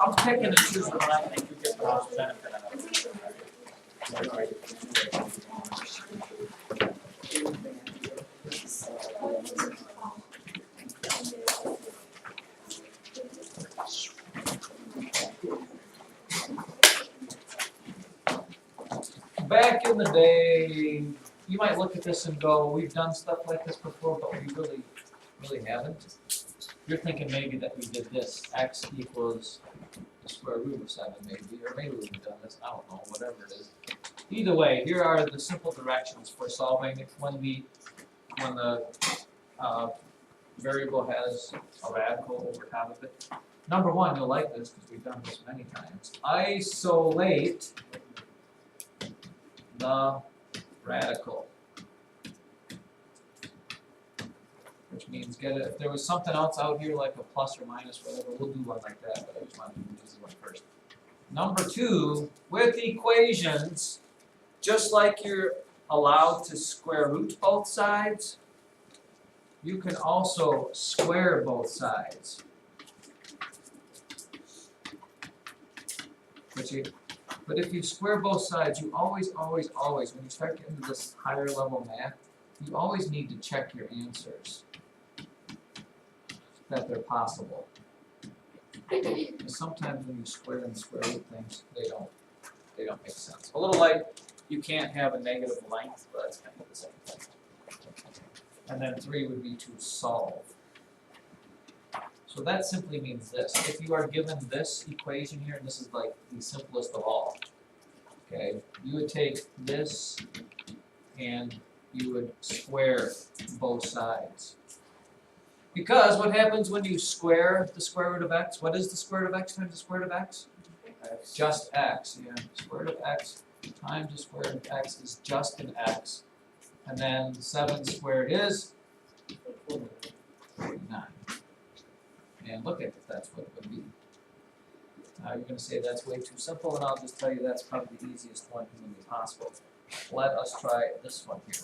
I'm picking and choosing what I think you get the most benefit out of. Back in the day, you might look at this and go, we've done stuff like this before, but we really haven't. You're thinking maybe that we did this, x equals the square root of 7 maybe, or maybe we've done this, I don't know, whatever it is. Either way, here are the simple directions for solving it when the variable has a radical over top of it. Number one, you'll like this because we've done this many times. Isolate the radical. Which means get it. If there was something else out here like a plus or minus, whatever, we'll do one like that, but I just wanted to do this one first. Number two, with equations, just like you're allowed to square root both sides, you can also square both sides. But if you square both sides, you always, when you start getting to this higher level math, you always need to check your answers, that they're possible. Because sometimes when you square and square root things, they don't make sense. A little like you can't have a negative length, but that's kind of the same thing. And then 3 would be to solve. So that simply means this. If you are given this equation here, and this is like the simplest of all, okay, you would take this and you would square both sides. Because what happens when you square the square root of x? What is the square root of x times the square root of x? X. Just x, yeah. Square root of x times the square root of x is just an x. And then 7 squared is 49. And look at if that's what it would be. Now you're going to say that's way too simple, and I'll just tell you that's probably the easiest one humanly possible. Let us try this one here.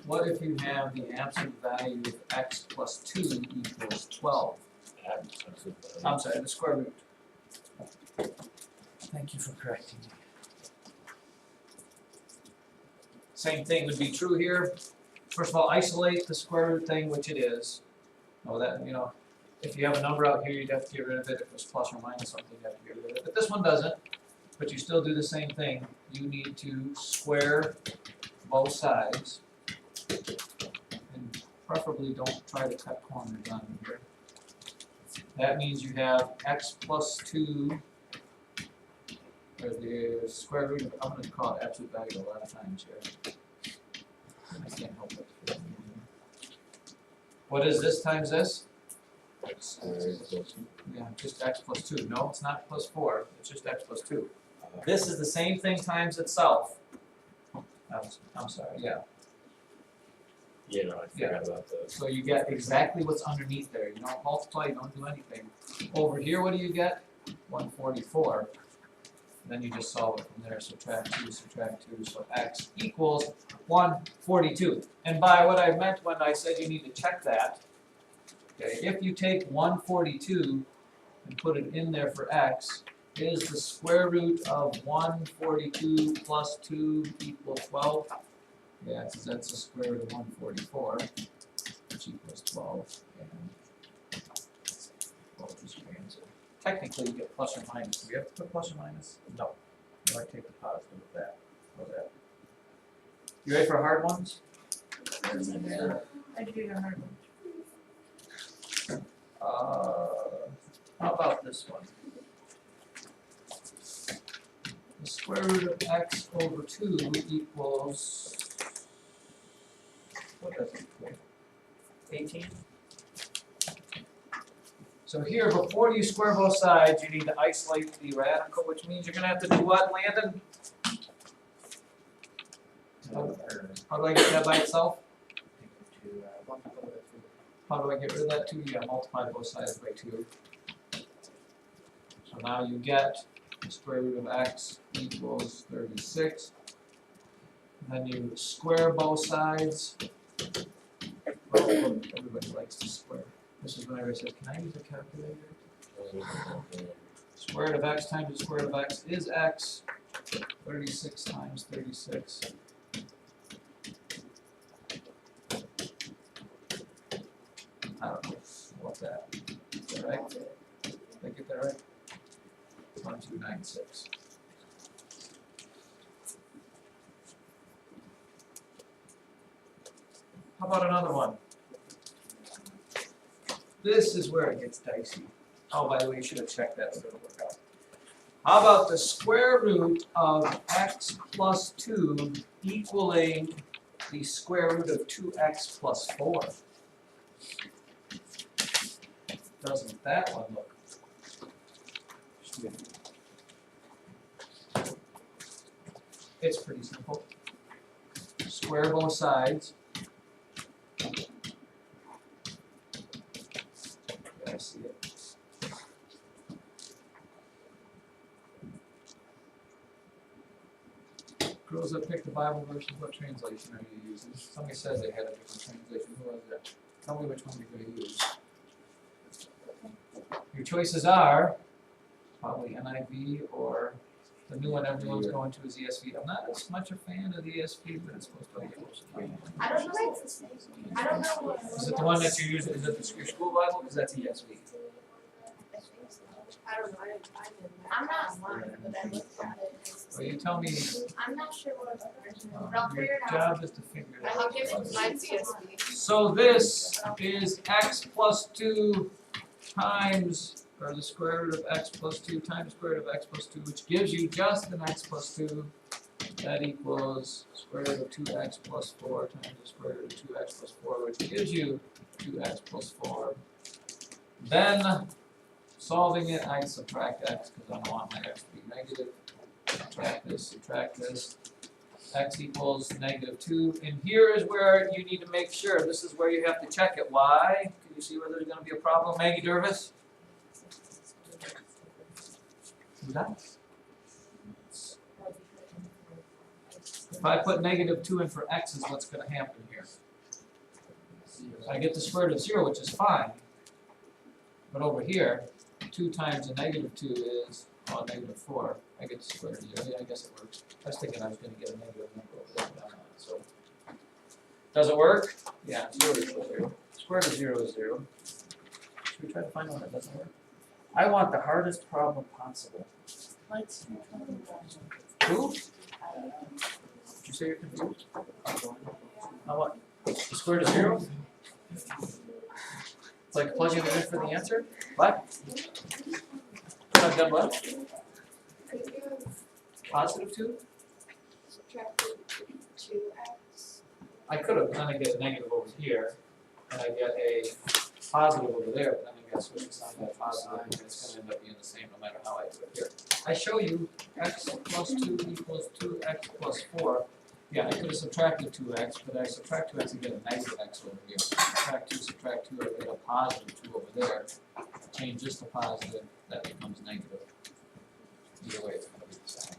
What if you have the absolute value of x plus 2 equals 12? I'm sorry, the square root. Thank you for correcting me. Same thing would be true here. First of all, isolate the square root thing, which it is. Oh, that, you know, if you have a number out here, you'd have to get rid of it. If it was plus or minus something, you'd have to get rid of it. But this one doesn't. But you still do the same thing. You need to square both sides. And preferably don't try to cut corners on here. That means you have x plus 2, or the square root of, I'm going to call it absolute value a lot of times here. I can't help it. What is this times this? Yeah, just x plus 2. No, it's not plus 4. It's just x plus 2. This is the same thing times itself. I'm sorry, yeah. You know, I forgot about those. So you get exactly what's underneath there. You don't multiply, you don't do anything. Over here, what do you get? 144. Then you just solve it from there. Subtract 2, so x equals 142. And by what I meant when I said you need to check that, okay, if you take 142 and put it in there for x, is the square root of 142 plus 2 equal 12? Yeah, because that's the square root of 144, which equals 12. And 12 is your answer. Technically, you get plus or minus. Do we have to put plus or minus? No. You might take the positive of that. Or that. You ready for hard ones? I do a hard one. How about this one? The square root of x over 2 equals, what does it equal? 18? So here, before you square both sides, you need to isolate the radical, which means you're going to have to do what, Landon? How do I get that by itself? How do I get rid of that 2? Yeah, multiply both sides by 2. So now you get the square root of x equals 36. And then you square both sides. Well, everybody likes to square. This is when everybody says, can I use a calculator? Square root of x times the square root of x is x. 36 times 36. I don't know what's that. Is that right? Did I get that right? 1296. How about another one? This is where it gets dicey. Oh, by the way, you should have checked that so it'll work out. How about the square root of x plus 2 equaling the square root of 2x plus 4? Doesn't that one look stupid? It's pretty simple. Square both sides. I see it. Girls that picked the Bible version, what translation are you using? Somebody said they had a different translation. Who was that? Tell me which one you're going to use. Your choices are probably NIV or the new one everyone's going to is ESV. I'm not as much a fan of the ESV, but it's supposed to be close. I don't know. I don't know what. Is it the one that you're using? Is it your school Bible? Because that's ESV. I don't know. I'm not online, but I looked at it. Well, you tell me. I'm not sure what version, but I'll figure Your it out. job is to figure it out. I'll give it my CSV. So this is x plus 2 times, or the square root of x plus 2 times square root of x plus 2, which gives you just an x plus 2. That equals square root of 2x plus 4 times the square root of 2x plus 4, which gives you 2x plus 4. Then, solving it, I subtract x because I don't want my x to be negative. Subtract this. X equals negative 2. And here is where you need to make sure. This is where you have to check it. Why? Can you see where there's going to be a problem? Maggie Dervis? Who's that? If I put negative 2 in for x is what's going to happen here. I get the square root of 0, which is fine. But over here, 2 times a negative 2 is, well, negative 4. I get the square root of 0. Yeah, I guess it works. I was thinking I was going to get a negative number over there, but I'm not. So, does it work? Yeah, 0 equals 0. Square root of 0 is 0. Should we try to find one that doesn't work? I want the hardest problem possible. Who? Did you say you're confused? How what? The square root of 0? It's like plugging it in for the answer? What? I've done what? Positive 2? Subtract 2x. I could have, then I get a negative over here, and I get a positive over there, but then I get switch the sign to that positive, and it's going to end up being the same no matter how I do it here. I show you x plus 2 equals 2x plus 4. Yeah, I could have subtracted 2x, but I subtract 2x and get a negative x over here. Subtract 2, I get a positive 2 over there. Change this to positive, that becomes negative. Either way, it's going to be the same.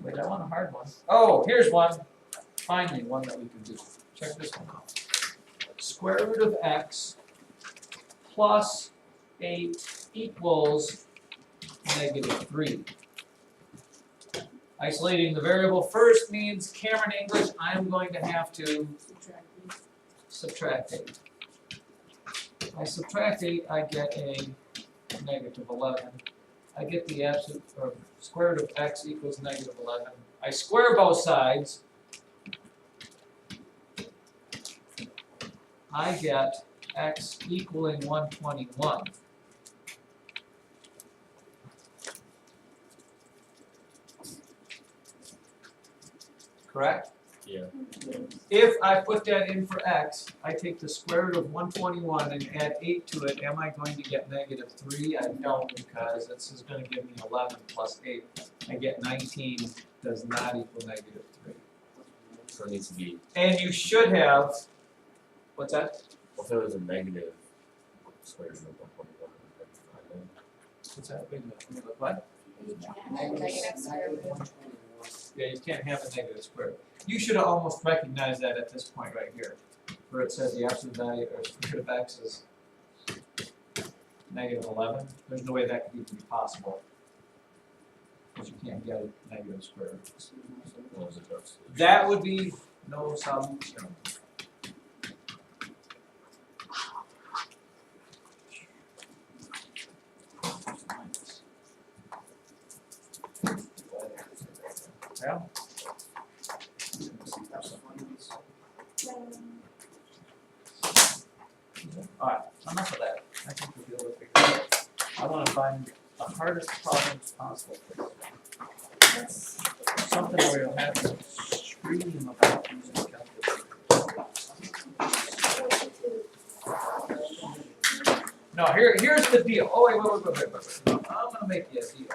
Wait, I want a hard one. Oh, here's one. Finally, one that we can do. Check this one out. Square root of x plus 8 equals negative 3. Isolating the variable first means, Cameron English, I'm going to have to subtract 8. I subtract 8, I get a negative 11. I get the absolute, or square root of x equals negative 11. I square both sides. I get x equaling 121. Correct? Yeah. If I put that in for x, I take the square root of 121 and add 8 to it, am I going to get negative 3? I don't, because this is going to give me 11 plus 8. I get 19, does not equal negative 3. So it needs to be, And you should have, what's that? well, if it was a negative square root of 121, What's that? Wait a minute, let me look, what? Negative square root. Yeah, you can't have a negative square root. You should have almost recognized that at this point right here. where it says the absolute value or square root of x is -11, there's no way that could even be possible. Because you can't get a negative square root. What was it, that's the- That would be no solution. Yeah. Alright, enough of that. I think we'll be able to figure it out. I wanna find the hardest problems possible for this. Something where you'll have to scream about using calculator. No, here's the deal. Oh, wait. No, I'm gonna make you a deal.